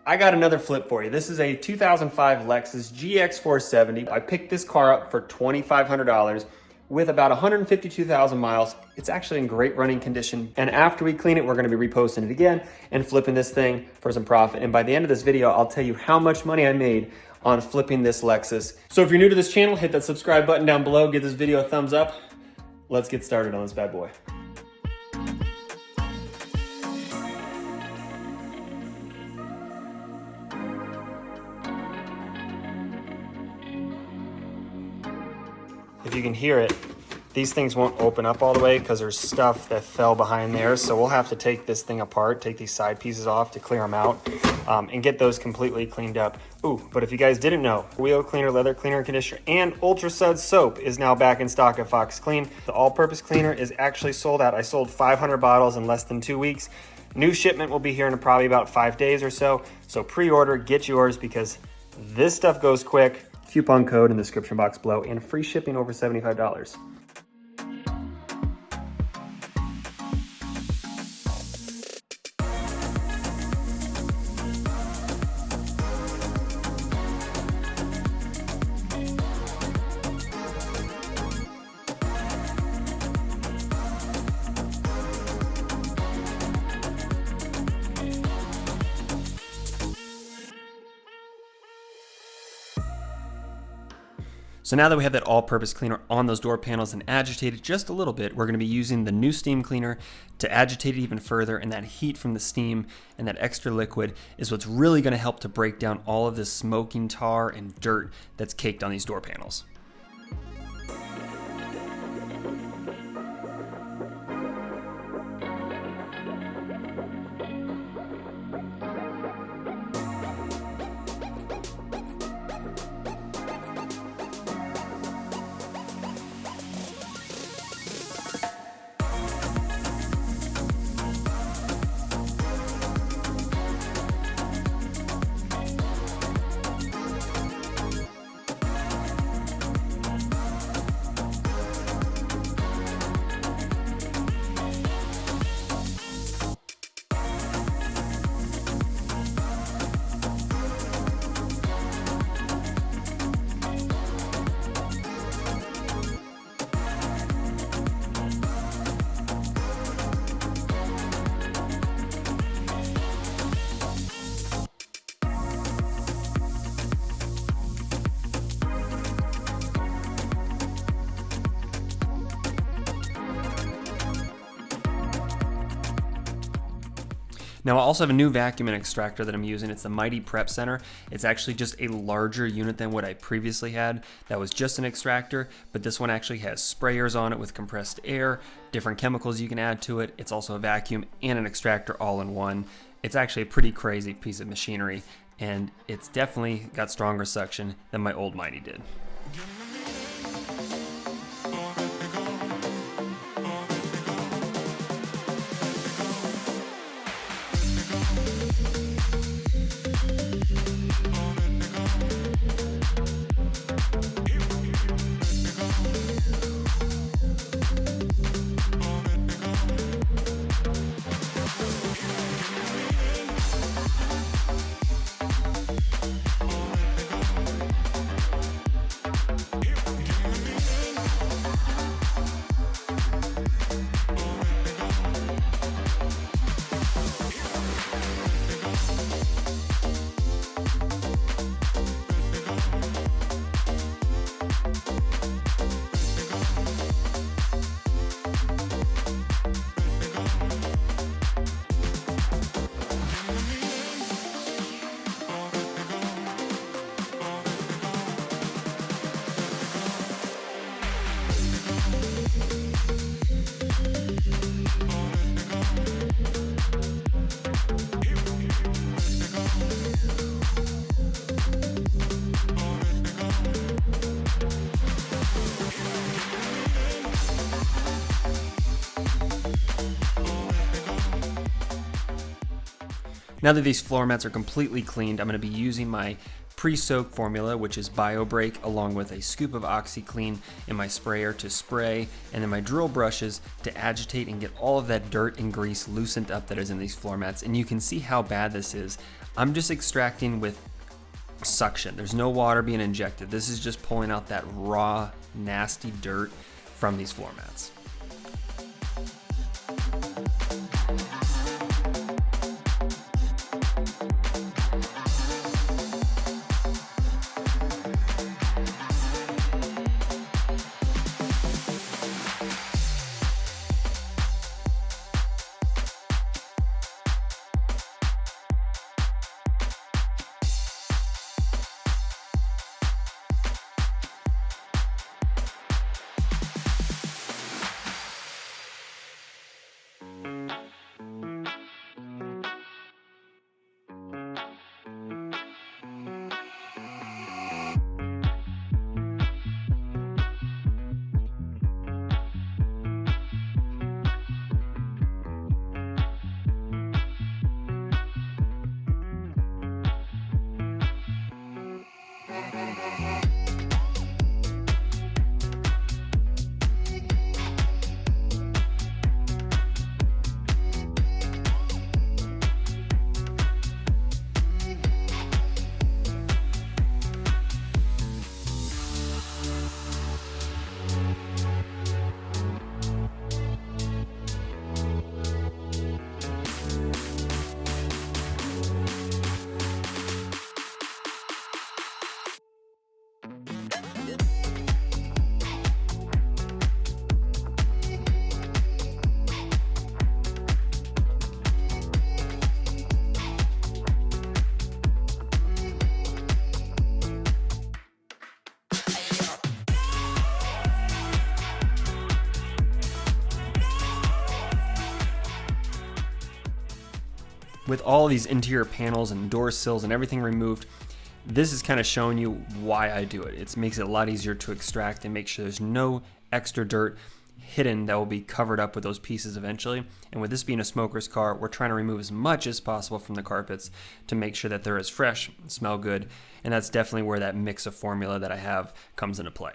I got another flip for you. This is a 2005 Lexus GX470. I picked this car up for $2,500 with about 152,000 miles. It's actually in great running condition. And after we clean it, we're gonna be reposting it again and flipping this thing for some profit. And by the end of this video, I'll tell you how much money I made on flipping this Lexus. So if you're new to this channel, hit that subscribe button down below, give this video a thumbs up. Let's get started on this bad boy. If you can hear it, these things won't open up all the way because there's stuff that fell behind there. So we'll have to take this thing apart, take these side pieces off to clear them out and get those completely cleaned up. Ooh, but if you guys didn't know, wheel cleaner, leather cleaner, and conditioner, and Ultra Suds soap is now back in stock at Fox Clean. The all-purpose cleaner is actually sold out. I sold 500 bottles in less than 2 weeks. New shipment will be here in probably about 5 days or so. So pre-order, get yours because this stuff goes quick. Coupon code in the description box below and free shipping over $75. So now that we have that all-purpose cleaner on those door panels and agitated just a little bit, we're going to be using the new steam cleaner to agitate it even further, and that heat from the steam and that extra liquid is what's really going to help to break down all of this smoking tar and dirt that's caked on these door panels. Now I also have a new vacuum and extractor that I'm using. It's the Mighty Prep Center. It's actually just a larger unit than what I previously had. That was just an extractor, but this one actually has sprayers on it with compressed air, different chemicals you can add to it. It's also a vacuum and an extractor all in one. It's actually a pretty crazy piece of machinery, and it's definitely got stronger suction than my old Mighty did. Now that these floor mats are completely cleaned, I'm going to be using my pre-soak formula, which is BioBreak, along with a scoop of OxyClean in my sprayer to spray, and then my drill brushes to agitate and get all of that dirt and grease loosened up that is in these floor mats. And you can see how bad this is. I'm just extracting with suction. There's no water being injected. This is just pulling out that raw, nasty dirt from these floor mats. With all these interior panels and door sills and everything removed, this is kind of showing you why I do it. It makes it a lot easier to extract and make sure there's no extra dirt hidden that will be covered up with those pieces eventually. And with this being a smoker's car, we're trying to remove as much as possible from the carpets to make sure that they're as fresh, smell good, and that's definitely where that mix of formula that I have comes into play.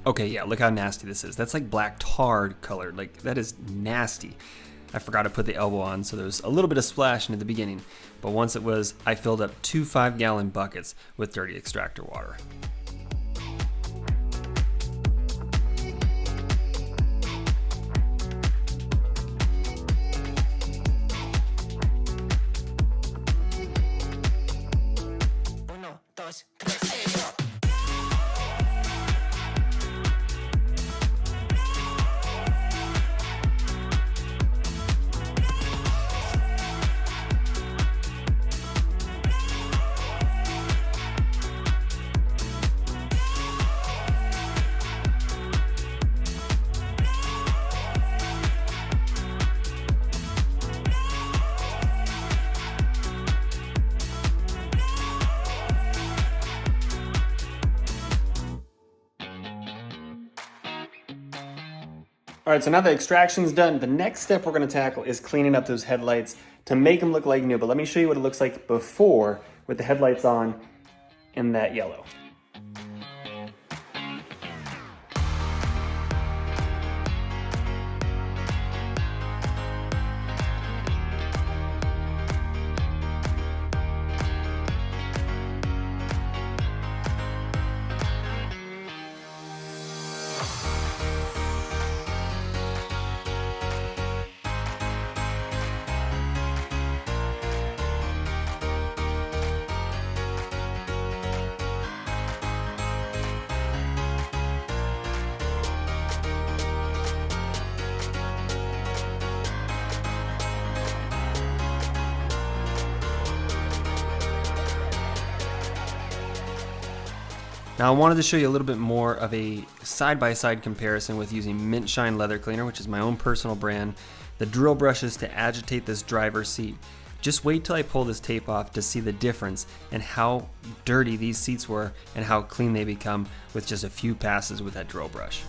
Okay, yeah, look how nasty this is. That's like black tar colored. Like, that is nasty. I forgot to put the elbow on, so there was a little bit of splashing at the beginning. But once it was, I filled up 2 5-gallon buckets with dirty extractor water. All right, so now the extraction's done, the next step we're gonna tackle is cleaning up those headlights to make them look like new. But let me show you what it looks like before with the headlights on in that yellow. Now I wanted to show you a little bit more of a side-by-side comparison with using Mint Shine Leather Cleaner, which is my own personal brand, the drill brushes to agitate this driver's seat. Just wait till I pull this tape off to see the difference and how dirty these seats were and how clean they become with just a few passes with that drill brush.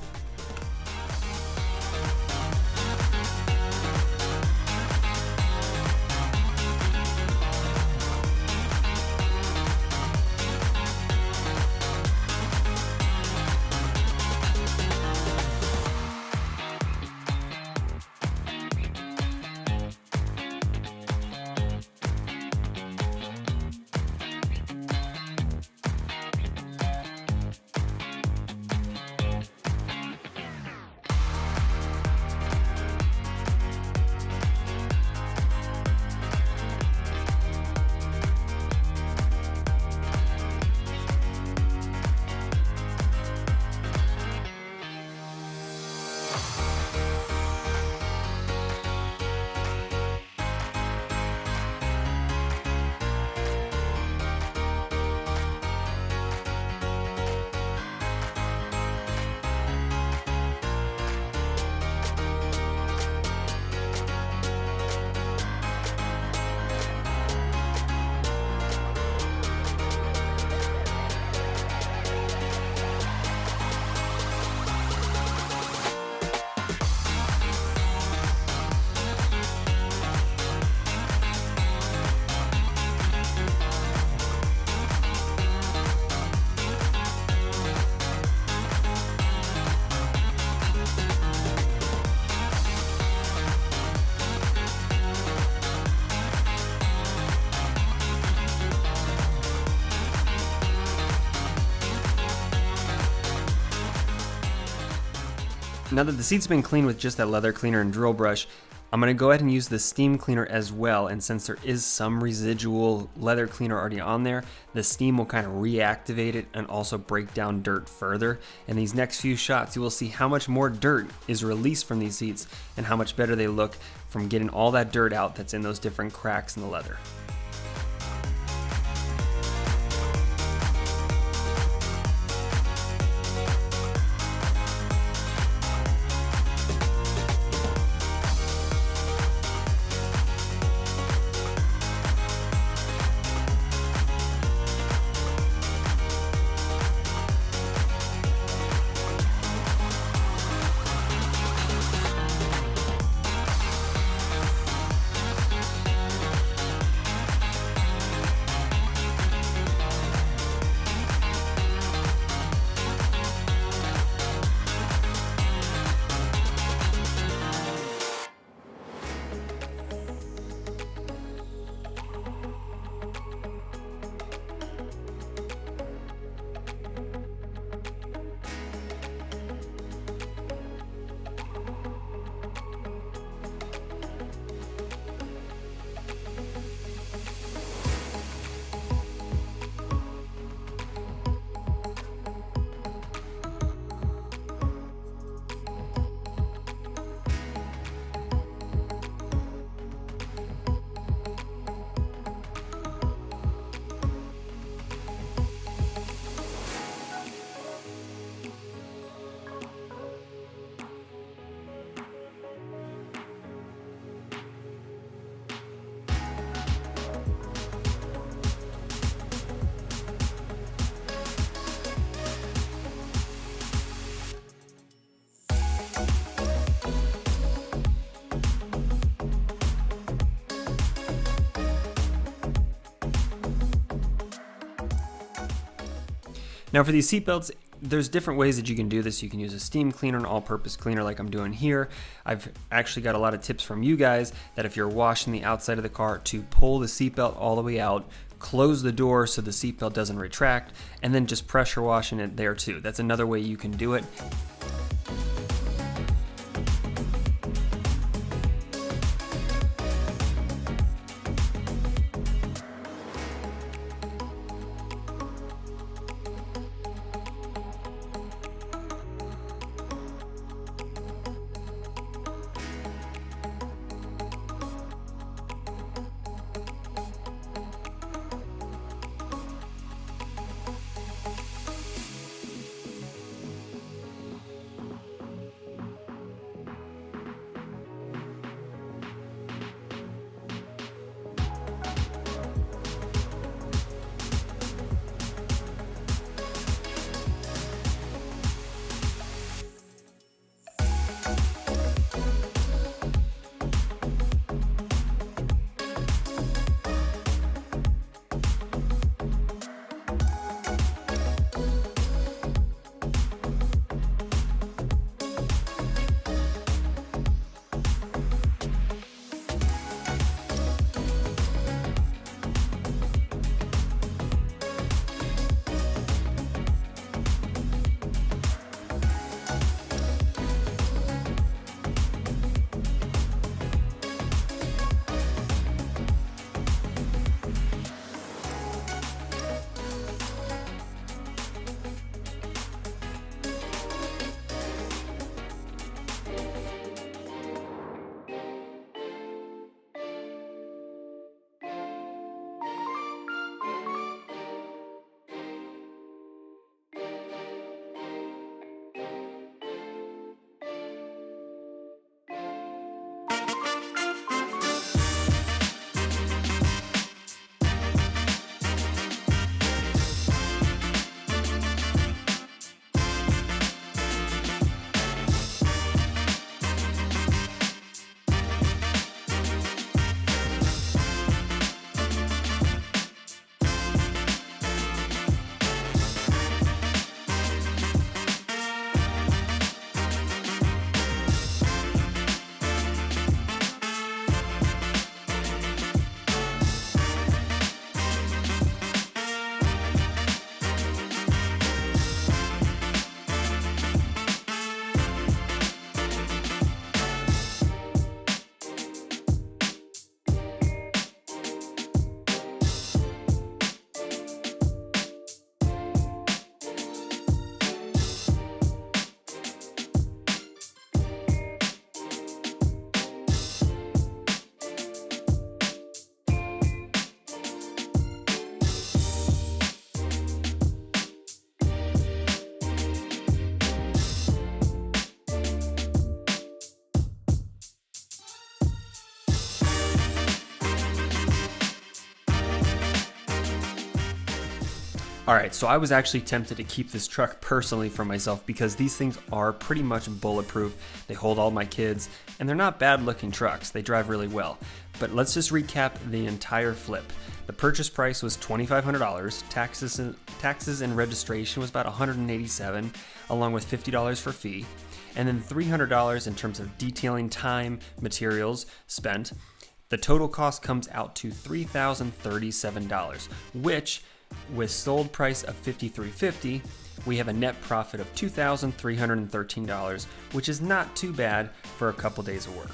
Now that the seat's been cleaned with just that leather cleaner and drill brush, I'm going to go ahead and use the steam cleaner as well, and since there is some residual leather cleaner already on there, the steam will kind of reactivate it and also break down dirt further. In these next few shots, you will see how much more dirt is released from these seats and how much better they look from getting all that dirt out that's in those different cracks in the leather. Now for these seatbelts, there's different ways that you can do this. You can use a steam cleaner, an all-purpose cleaner like I'm doing here. I've actually got a lot of tips from you guys that if you're washing the outside of the car, to pull the seatbelt all the way out, close the door so the seatbelt doesn't retract, and then just pressure washing it there too. That's another way you can do it. All right, so I was actually tempted to keep this truck personally for myself because these things are pretty much bulletproof. They hold all my kids, and they're not bad looking trucks. They drive really well. But let's just recap the entire flip. The purchase price was $2,500. Taxes and registration was about $187, along with $50 for fee. And then $300 in terms of detailing time, materials spent. The total cost comes out to $3,037, which with sold price of $5,350, we have a net profit of $2,313, which is not too bad for a couple days of work.